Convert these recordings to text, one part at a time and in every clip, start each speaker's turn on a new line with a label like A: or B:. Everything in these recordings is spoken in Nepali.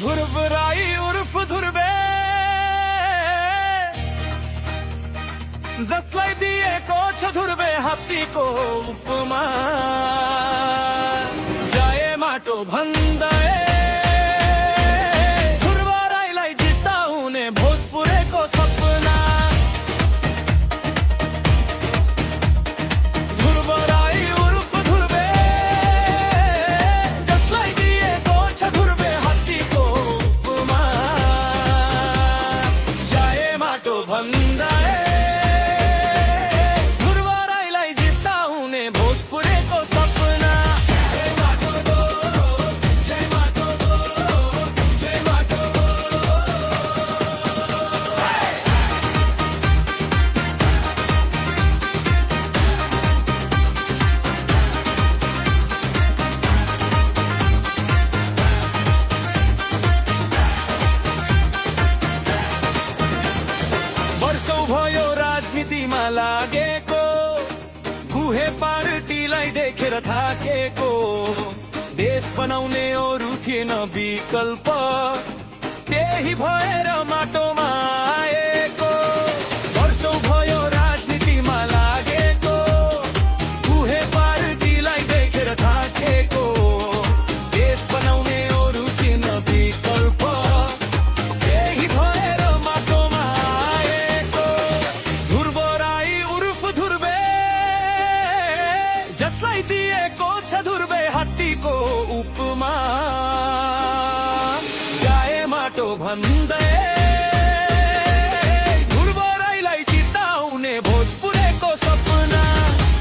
A: धुरबराई उर्फ धुरबे जसलाई दिएको छ धुर्बे हात्तीको उपमा जय माटो भन्दा धुरबराईलाई जिताउने भोजपुरेको सपना धुरबराई उर्फ धुर्बे जसलाई दिएको छ धुर्बे हात्तीको उपमा जय माटो भन्दा भयो राजनीतिमा लागेको गुहे पार्टीलाई देखेर थाकेको देश बनाउने अरू थिएन विकल्प त्यही भएर माटोमा आएको वर्षौं भयो राजनीतिमा लागेको गुहे पार्टीलाई देखेर थाकेको देश बनाउने अरू थिएन विकल्प त्यही भएर माटोमा जसलाई दिएको छ धुर्बे हात्तीको उपमा जय माटो भन्दै धुरबराईलाई जिताउने भोजपुरेको सपना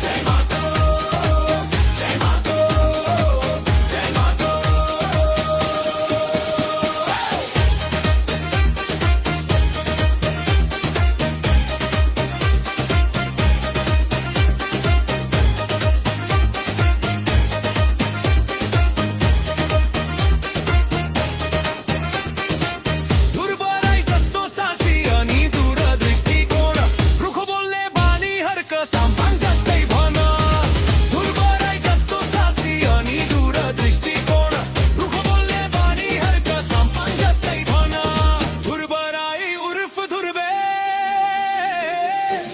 A: जय माटो जय माटो जय माटो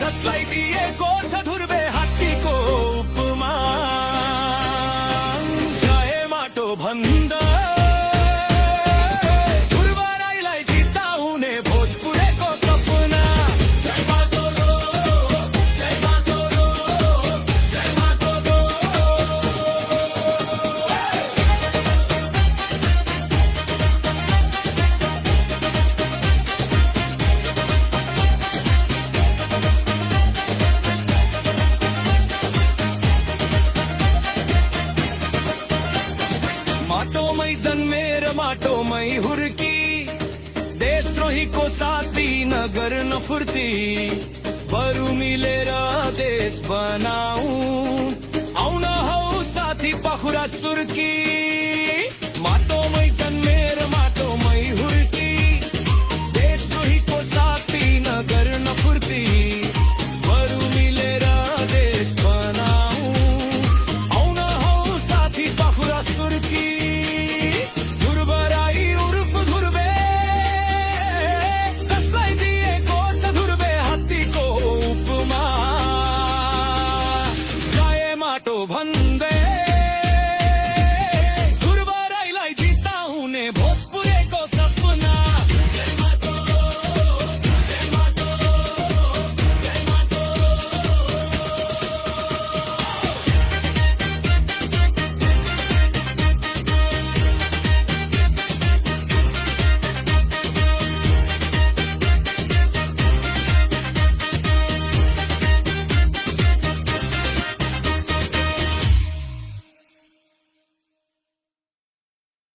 A: जसलाई दिएको छ धुर्बे हात्तीको उपमा जय माटो भन्दा धुरबराईलाई जिताउने भोजपुरेको सपना जय माटो जय माटो जय माटो माटोमै जन्मेर माटोमै हुर्की देशद्रोहीको साथी नगर्न फुर्ती बरु मिलेर देश बनाऊ आउन हौ साथी पाखुरा सुर्की माटोमै